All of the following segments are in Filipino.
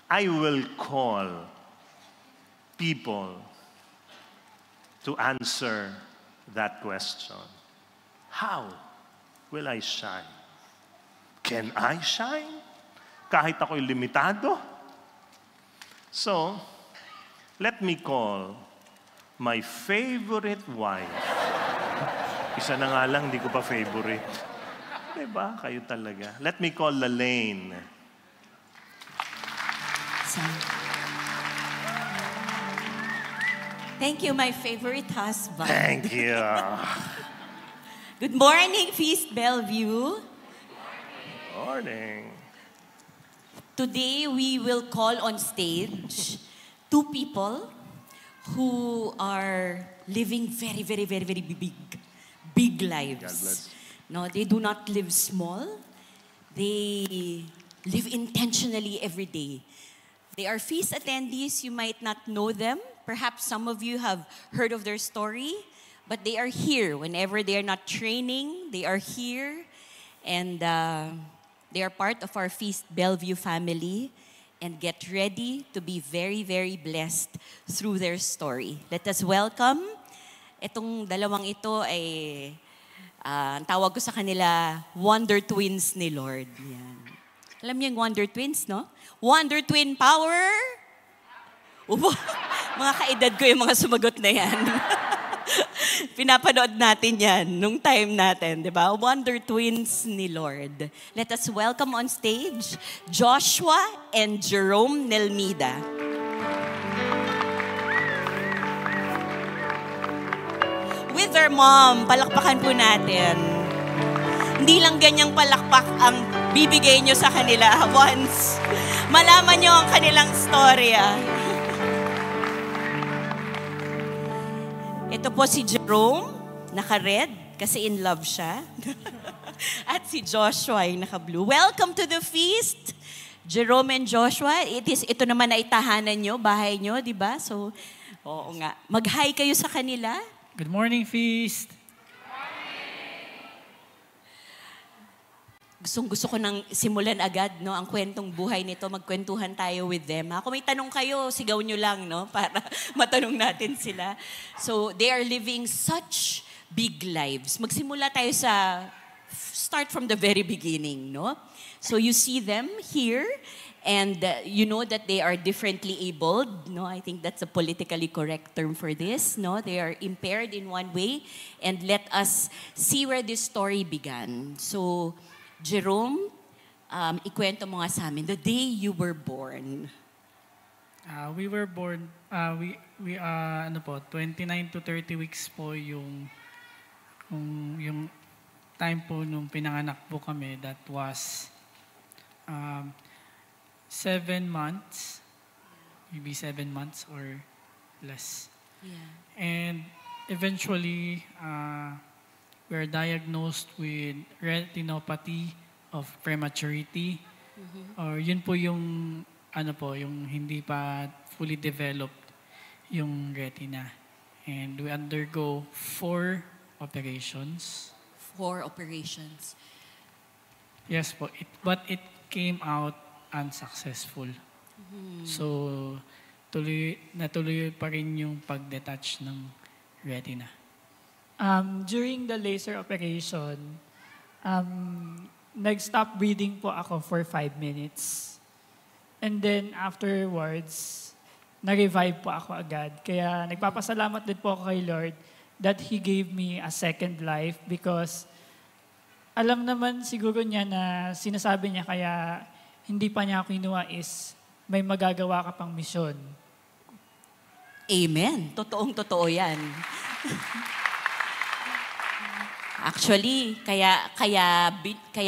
I will call people to answer that question. How will I shine? Can I shine? Kahit ako'y limitado? So, let me call my favorite wife. Isa na nga lang, hindi ko pa favorite. Diba? Kayo talaga. Let me call Lalaine. Thank you, my favorite husband. Thank you. Good morning, Feast Bellevue. Morning. Today, we will call on stage two people who are living very, very, very, very big lives. God bless. No, they do not live small. They live intentionally every day. They are feast attendees. You might not know them. Perhaps some of you have heard of their story, but they are here. Whenever they are not training, they are here. And they are part of our Feast Bellevue family. And get ready to be very, very blessed through their story. Let us welcome. Itong dalawang ito ay, ang tawag ko sa kanila, Wonder Twins ni Lord. Yan. Alam niyo yung Wonder Twins, no? Wonder Twin Power! Upo, mga kaedad ko yung mga sumagot na yan. Pinapanood natin yan nung time natin, di ba? Wonder Twins ni Lord. Let us welcome on stage Joshua and Jerome Nelmida. With their mom, palakpakan po natin. Hindi lang ganyang palakpak ang bibigay nyo sa kanila once malaman nyo ang kanilang storya. Ito po si Jerome, naka-red kasi in love siya. At si Joshua ay naka-blue. Welcome to the feast, Jerome and Joshua. Ito naman ay tahanan nyo, bahay nyo, di ba? So, oo nga. Mag-hi kayo sa kanila. Good morning, feast. Gusto ko nang simulan agad, no, ang kwentong buhay nito. Magkwentuhan tayo with them. Kung may tanong kayo, sigaw nyo lang, no, para matanong natin sila. So, they are living such big lives. Magsimula tayo sa, start from the very beginning, no? So, you see them here, and you know that they are differently abled, no? I think that's a politically correct term for this, no? They are impaired in one way, and let us see where this story began. So, Jerome, ikwento mo nga sa amin, the day you were born. We were born, 29 to 30 weeks po yung time po nung pinanganak po kami. That was 7 months, maybe 7 months or less. Yeah. And eventually, we are diagnosed with retinopathy of prematurity. Or yun po yung yung hindi pa fully developed yung retina. And we undergo 4 operations. 4 operations. Yes po, but it came out unsuccessful. So natuloy pa rin yung pag-detach ng retina. During the laser operation, nag-stop breathing po ako for 5 minutes. And then afterwards, na-revive po ako agad. Kaya nagpapasalamat din po ako kay Lord that He gave me a second life because alam naman siguro niya na sinasabi niya kaya hindi pa niya ako kinuha is may magagawa ka pang misyon. Amen. Totoong-totoo yan. Actually, kaya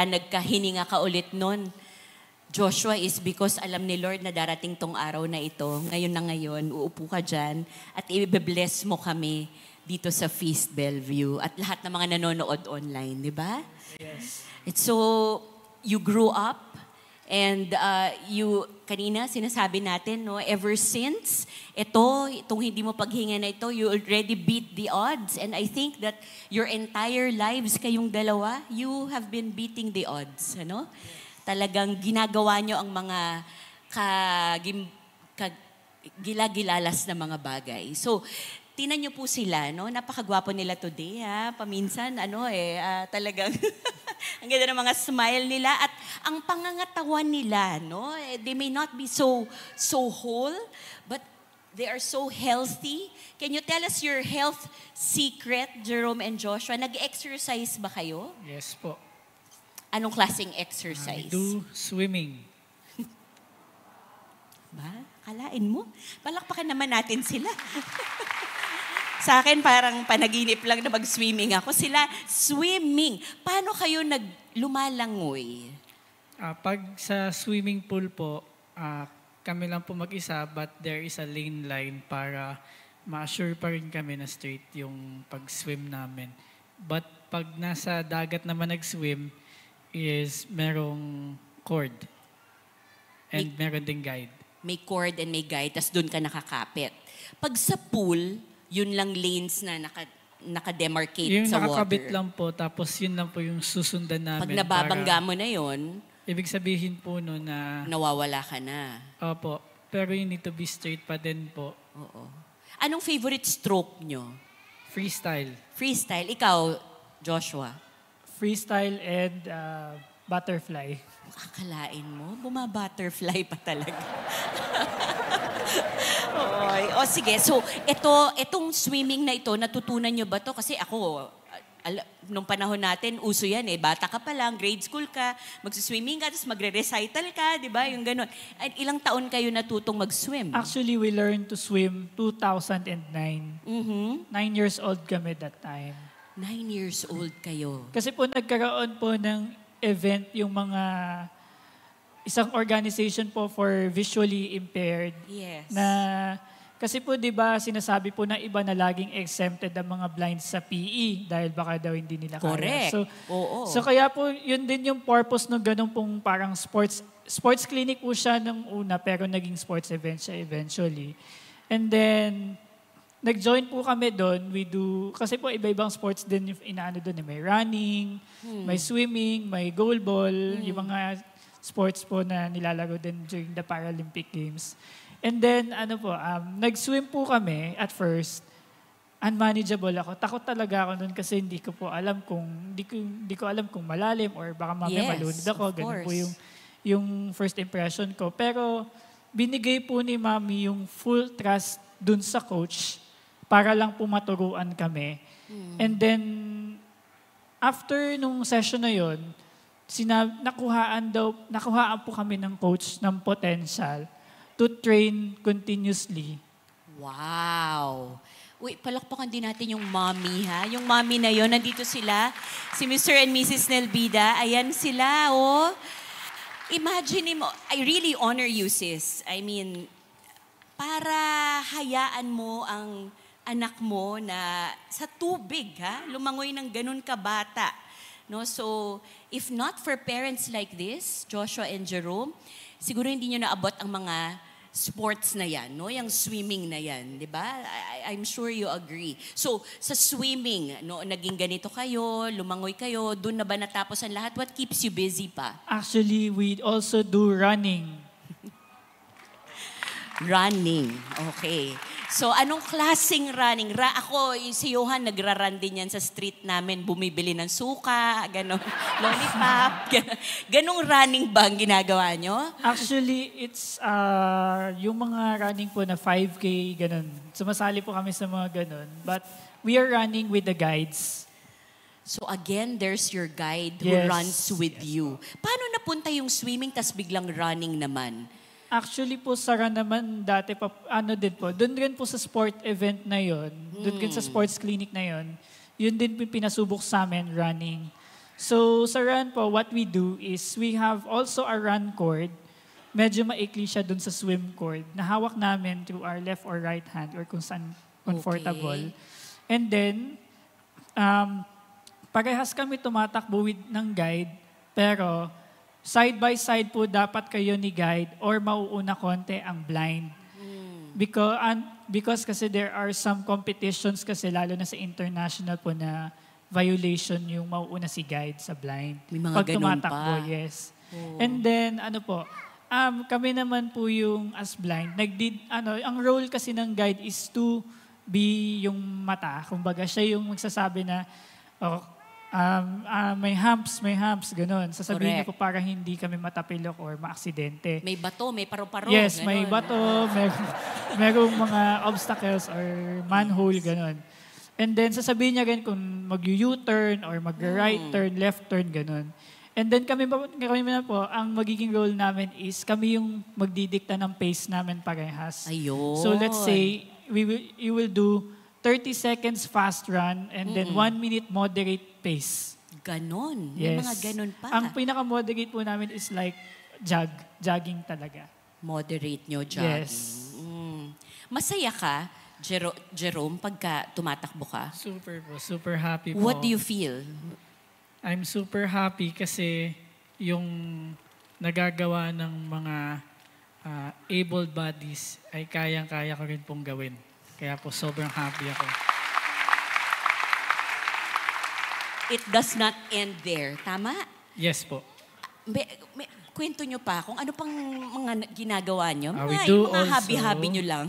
nagkahininga ka ulit nun, Joshua, is because alam ni Lord na darating tong araw na ito. Ngayon na ngayon, uupo ka dyan at i-bless mo kami dito sa Feast Bellevue at lahat ng mga nanonood online, di ba? Yes. So, you grew up and kanina sinasabi natin, no, ever since, itong hindi mo paghinga na ito, you already beat the odds. And I think that your entire lives, kayong dalawa, you have been beating the odds. Ano? Talagang ginagawa nyo ang mga gila-gilalas na mga bagay. So, tinan niyo po sila, no? Napakagwapo nila today, ha? Paminsan, talagang ang ganda ng mga smile nila at ang pangangatawan nila, no? They may not be so whole, but they are so healthy. Can you tell us your health secret, Jerome and Joshua? Nag-exercise ba kayo? Yes po. Anong klaseng I exercise? do swimming. Ba? Kalain mo? Palakpakan naman natin sila. Sa akin, parang panaginip lang na mag-swimming ako. Sila, swimming. Paano kayo lumalangoy? Pag sa swimming pool po, kami lang po mag-isa but there is a lane line para ma-assure pa rin kami na straight yung pag-swim namin. But pag nasa dagat naman nag-swim, is merong cord. And meron ding guide. May cord and may guide, tas doon ka nakakapit. Pag sa pool, yun lang lanes na naka-demarcate Yung sa water. nakakabit lang po, tapos yun lang po yung susundan namin. Pag nababangga mo na yun, ibig sabihin po no na, nawawala ka na. opo, pero you need to be straight pa din po. Oo. Anong favorite stroke nyo? Freestyle. Freestyle. Ikaw, Joshua. Freestyle and butterfly. Akalain mo, bumabutterfly pa talaga. Oy. O sige, so itong swimming na ito, natutunan nyo ba to? Kasi ako, nung panahon natin, uso yan eh. Bata ka pa lang, grade school ka, magsiswimming ka, tapos magre-recital ka, di ba? Yung ganun. Ilang taon kayo natutong mag-swim? Actually, we learned to swim 2009. 9 years old kami that time. 9 years old kayo. Kasi po nagkaroon po ng event yung mga isang organization po for visually impaired. Yes. Na kasi po 'di ba sinasabi po ng iba na laging exempted ang mga blind sa PE dahil baka daw hindi nila Correct. kaya. Oo. So kaya po yun din yung purpose ng ganung pong parang sports clinic po siya nung una pero naging sports event siya eventually. And then nag-join po kami doon. We do, kasi po iba-ibang sports din yung inaano doon. May running, may swimming, may goalball, yung mga sports po na nilalaro din during the Paralympic Games. And then, nag-swim po kami at first. Unmanageable ako. Takot talaga ako noon kasi hindi ko alam kung malalim or baka mamaya malunod ako. Ganun po yung first impression ko. Pero binigay po ni Mami yung full trust dun sa coach para lang po maturuan kami. And then, after nung session na yun, nakuhaan po kami ng coach ng potential to train continuously. Wow! Uy, palakpakan din natin yung mommy, ha? Yung mommy na yon, nandito sila. Si Mr. and Mrs. Nelbida. Ayan sila, oh. Imagine mo, I really honor you, sis. I mean, para hayaan mo ang anak mo na sa tubig, ha? Lumangoy ng ganun kabata. No? So, if not for parents like this, Joshua and Jerome, siguro hindi nyo naabot ang mga sports na yan, no? Yung swimming na yan, di ba? I'm sure you agree. So, sa swimming, no, naging ganito kayo, lumangoy kayo, doon na ba natapos ang lahat? What keeps you busy pa? Actually, we also do running. Running. Okay. So, anong klaseng running? Ako, si Johan, nagra-run din yan sa street namin. Bumibili ng suka, ganon, lollipop. Ganong running ba ang ginagawa nyo? Actually, it's yung mga running po na 5K, ganon. Sumasali po kami sa mga ganon. But we are running with the guides. So again, there's your guide who Yes. runs with you. Paano napunta yung swimming tas biglang running naman? Actually po, Sara naman dati pa, din po, doon rin po sa sport event na yon, doon din sa sports clinic na yon, yun din po pinasubok sa amin, running. So sa run po, what we do is we have also a run cord. Medyo maikli siya doon sa swim cord na hawak namin through our left or right hand or kung saan comfortable. Okay. And then, parehas kami tumatakbo ng guide, pero side by side po dapat kayo ni guide or mauuna konti ang blind. Because kasi there are some competitions kasi lalo na sa international po na violation yung mauuna si guide sa blind. May mga Pag ganun tumatakbo, pa. yes. And then, Kami naman po yung as blind. Ang role kasi ng guide is to be yung mata. Kumbaga, siya yung magsasabi na, may humps, ganun. Sasabihin Correct. ko para hindi kami matapilok or maaksidente. May bato, may paro-paro. Yes, ganon. may bato, merong mga obstacles or manhole, ganun. And then, sasabihin niya rin kung mag-U-turn or mag-right turn, left turn, ganun. And then kami na po, ang magiging role namin is kami yung magdidikta ng pace namin parehas. Ayun. So let's say, you will do 30 seconds fast run and then 1 minute moderate pace. Ganon. Yes. May mga ganon pa. Ang pinaka-moderate po namin is like jogging talaga. Moderate nyo, jogging. Yes. Masaya ka, Jerome, pagka tumatakbo ka? Super happy po. What do you feel? I'm super happy kasi yung nagagawa ng mga able bodies ay kayang-kaya ko rin pong gawin. Kaya po sobrang happy ako. It does not end there. Tama? Yes po. Kwento nyo pa kung ano pang mga ginagawa nyo. We Mga, do yung mga also- habi-habi nyo lang.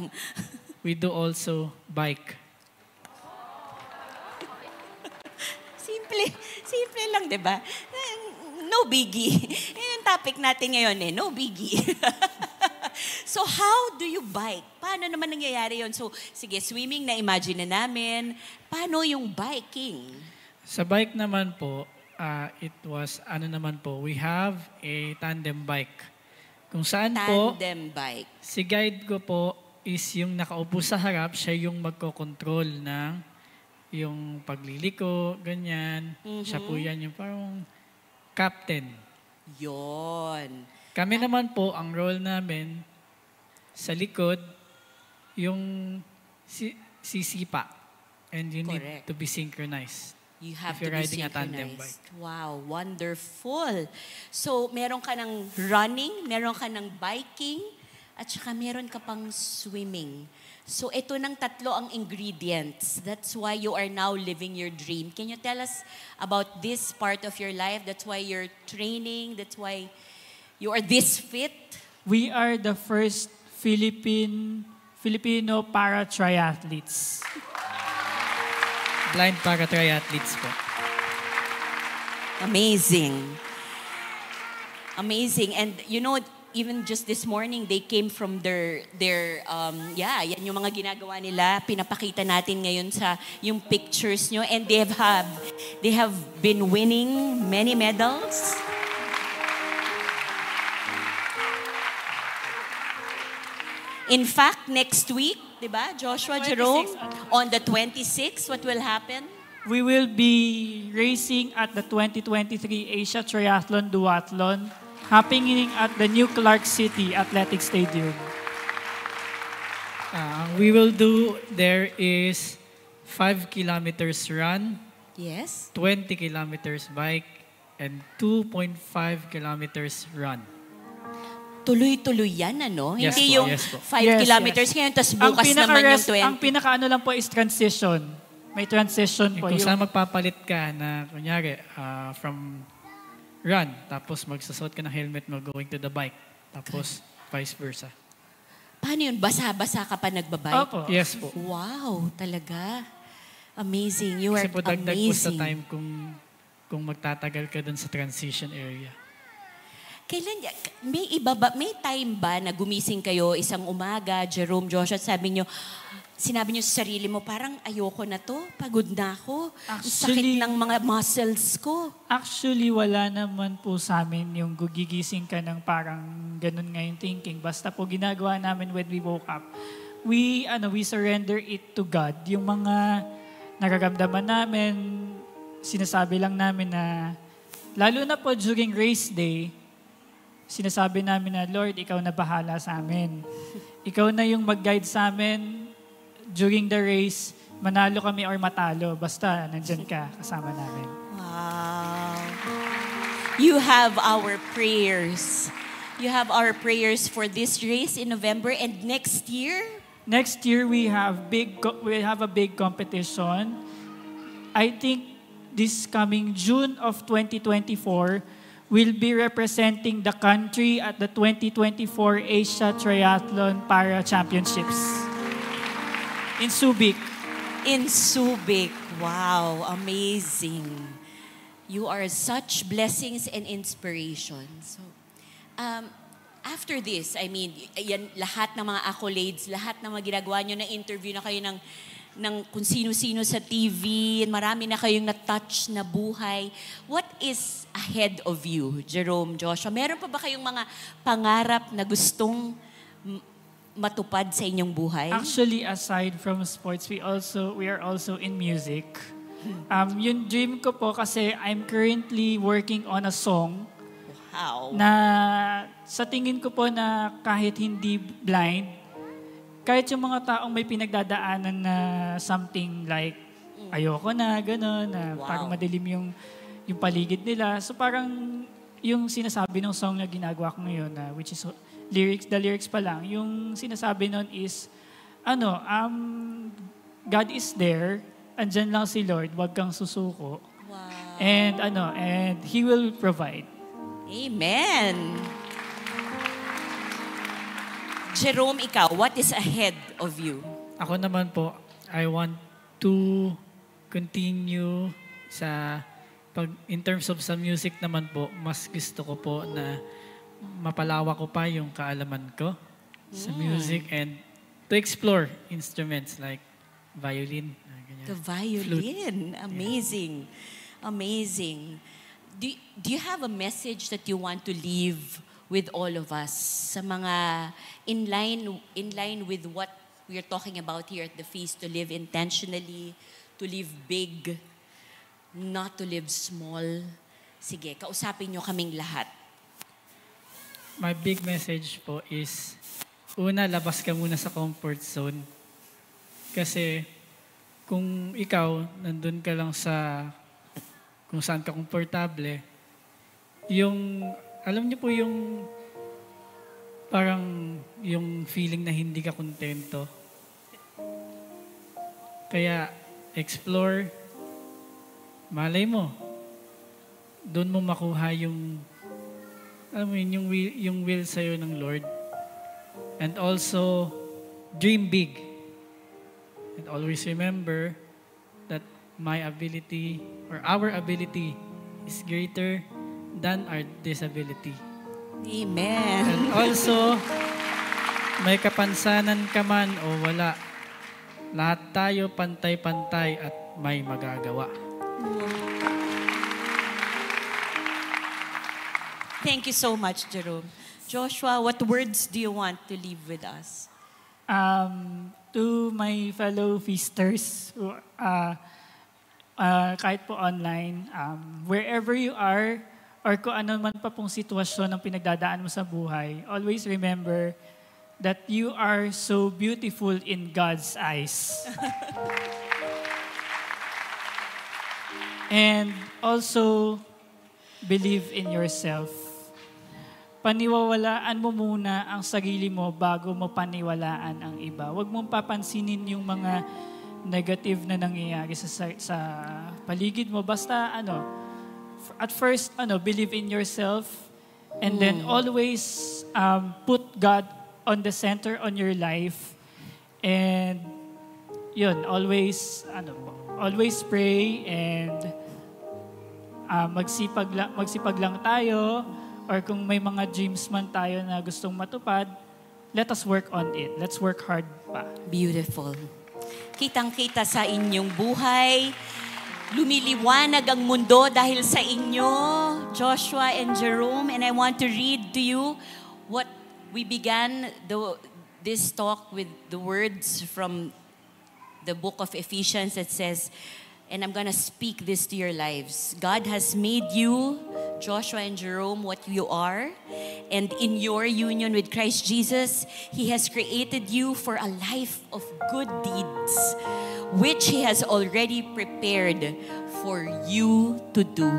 We do also bike. Simple lang, di ba? No biggie. Yung topic natin ngayon no biggie. So how do you bike? Paano naman nangyayari yon? So sige, swimming na imagine na namin. Paano yung biking? Sa bike naman po, we have a tandem bike. Kung saan po, Tandem bike. si guide ko po is yung nakaupo sa harap, siya yung magkocontrol ng yung pagliliko, ganyan. Siya po yan yung parang captain. Yon. Kami naman po, ang role namin sa likod, yung sisipa. And you need Correct. to be synchronized. You have If you're to be riding a tandem synchronized. Wow, wonderful. So, meron ka ng running, meron ka ng biking, at saka meron ka pang swimming. So, ito ng tatlo ang ingredients. That's why you are now living your dream. Can you tell us about this part of your life? That's why you're training. That's why you are this fit. We are the first Filipino para-triathletes. Blind para triathletes po. Amazing. Amazing. And you know, even just this morning, they came from their yan yung mga ginagawa nila. Pinapakita natin ngayon sa yung pictures nyo. And they have been winning many medals. In fact, next week, di ba, Joshua, 26. Jerome, on the 26th, what will happen? We will be racing at the 2023 Asia Triathlon Duathlon happening at the New Clark City Athletic Stadium. We will do, there is 5 kilometers run, Yes. 20 kilometers bike, and 2.5 kilometers run. Tuloy-tuloy yan, ano? Yes Hindi po, yung yes po. 5 Yes, kilometers yes. ngayon, tapos bukas naman yung 20. Ang pinaka-ano lang po is transition. May transition po. Kung Yung, saan magpapalit ka na, kunyari, from run, tapos magsusot ka ng helmet mo going to the bike, tapos vice versa. Paano yun? Basa-basa ka pa nagbabike? Opo. Yes po. Wow, talaga. Amazing. You are Kasi po dagdag po sa amazing. time kung magtatagal ka dun sa transition area. Kailan, may time ba na gumising kayo isang umaga, Jerome, Joshua, sinabi niyo sa sarili mo, parang ayoko na to, pagod na ako, ang sakit Actually- ng mga muscles ko. Actually, wala naman po sa amin yung gugigising ka ng parang ganun nga yung thinking. Basta po ginagawa namin when we woke up, we surrender it to God. Yung mga nararamdaman namin, sinasabi lang namin na, lalo na po during race day, sinasabi namin na, Lord, ikaw na bahala sa amin. Ikaw na yung mag-guide sa amin during the race, manalo kami or matalo. Basta, nandyan ka, kasama namin. Wow. You have our prayers. You have our prayers for this race in November and next year. Next year, we have a big competition. I think this coming June of 2024, will be representing the country at the 2024 Asia Triathlon Para Championships in Subic. In Subic. Wow, amazing. You are such blessings and inspiration. So, after this, I mean, yan, lahat ng mga accolades, lahat ng mga ginagawa nyo na interview na kayo ng kung sino-sino sa TV, marami na kayong na-touch na buhay. What is ahead of you, Jerome, Joshua? Meron pa ba kayong mga pangarap na gustong matupad sa inyong buhay? Actually, aside from sports, we are also in music. Yung dream ko po kasi I'm currently working on a song Wow. na sa tingin ko po na kahit hindi blind, kahit yung mga taong may pinagdadaanan na something like ayoko na, gano'n, na Wow. parang madilim yung paligid nila. So parang yung sinasabi ng song na ginagawa ko ngayon, na which is the lyrics pa lang, yung sinasabi nun is, God is there, andyan lang si Lord, wag kang susuko. Wow. And He will provide. Amen. Jerome, ikaw, what is ahead of you? Ako naman po, I want to continue in terms of sa music naman po, mas gusto ko po na mapalawak ko pa yung kaalaman ko sa music and to explore instruments like violin. Ganyan. The violin. Amazing. Amazing. Do you have a message that you want to leave with all of us sa mga in line with what we are talking about here at the feast, to live intentionally, to live big, not to live small? Sige, kausapin nyo kaming lahat. My big message po is, una, labas ka muna sa comfort zone. Kasi kung ikaw, nandun ka lang sa kung saan ka komportable, alam niyo po yung parang yung feeling na hindi ka kontento. Kaya explore, malay mo, doon mo makuha yung alam mo yun, yung will sa'yo ng Lord. And also, dream big. And always remember that my ability or our ability is greater than our disability. Amen. And also, may kapansanan ka man o wala, lahat tayo pantay-pantay at may magagawa. Thank you so much, Jerome. Joshua, what words do you want to leave with us? To my fellow feasters, kahit po online, wherever you are, or kung ano man pa pong sitwasyon ang pinagdadaan mo sa buhay, always remember that you are so beautiful in God's eyes. And also, believe in yourself. Paniwalaan mo muna ang sarili mo bago mo paniwalaan ang iba. Huwag mong papansinin yung mga negative na nangyayari sa paligid mo. Basta at first, believe in yourself, and then always put God on the center on your life. And yun, always pray, and magsipag lang tayo. Or kung may mga dreams man tayo na gustong matupad, let us work on it. Let's work hard pa. Beautiful. Kitang-kita sa inyong buhay. Lumiliwanag ang mundo dahil sa inyo, Joshua and Jerome. And I want to read to you what we began this talk with, the words from the book of Ephesians that says, and I'm going to speak this to your lives. God has made you, Joshua and Jerome, what you are. And in your union with Christ Jesus, He has created you for a life of good deeds, which He has already prepared for you to do.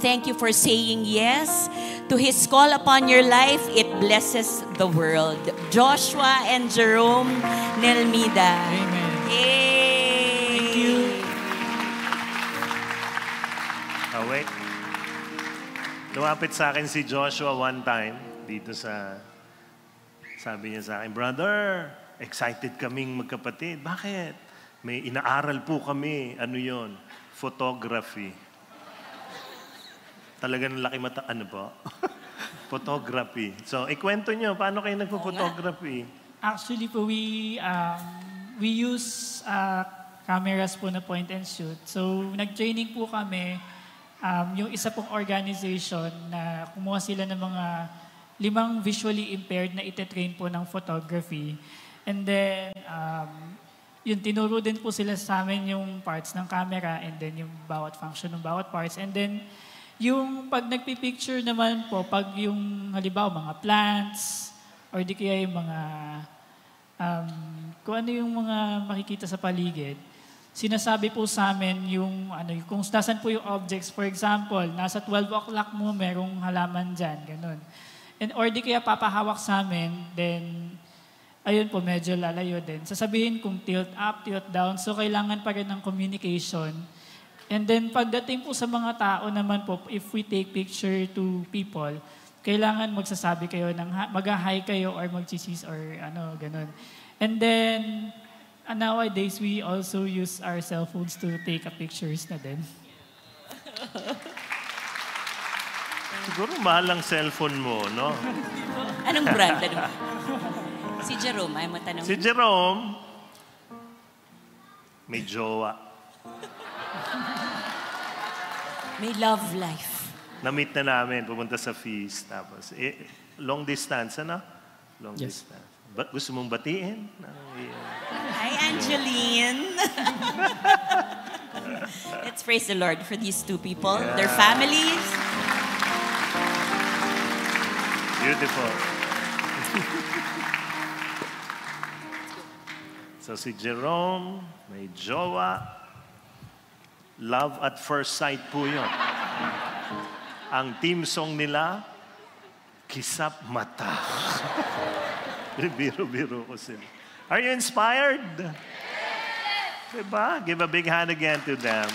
Thank you for saying yes to His call upon your life. It blesses the world. Joshua and Jerome Nelmida. Amen. Yay! Thank you. Wait. Lumapit sa akin si Joshua one time, sabi niya sa akin, Brother, excited kaming magkapatid. Bakit? May inaaral po kami. Ano yon? Photography. Talagang laki mata, ano po? Photography. So, ikwento niyo, paano kayo nagpo-photography? Actually po, we use cameras po na point and shoot. So, nag-training po kami. Yung isa pong organization na kumuha sila ng mga 5 visually impaired na ite-train po ng photography. And then, yun, tinuro din po sila sa amin yung parts ng camera and then yung bawat function ng bawat parts. And then, yung pag nagpipicture naman po, pag yung halimbawa mga plants or di kaya yung mga, kung ano yung mga makikita sa paligid, sinasabi po sa amin yung, kung nasan po yung objects. For example, nasa 12 o'clock mo, merong halaman dyan, ganun. And or di kaya papahawak sa amin, then, ayun po, medyo lalayo din. Sasabihin kung tilt up, tilt down. So, kailangan pa rin ng communication. And then, pagdating po sa mga tao naman po, if we take picture to people, kailangan magsasabi kayo ng mag-hi kayo or mag-cheese or ganun. And then, nowadays, we also use our cell phones to take pictures na din. Siguro mahal ang cellphone mo, no? Anong brand? Si Jerome, ay matanong. Si Jerome, may jowa. May love life. Na-meet na namin, pumunta sa feast. Tapos, long distance, ano? Long Yes. distance. Gusto mong batiin? Hi, Angeline. Let's praise the Lord for these two people, their families. Beautiful. So si Jerome, may jowa. Love at first sight po yun. Ang team song nila, Kisap Mata. Biro-biro ko sila. Are you inspired? Diba? Give a big hand again to them.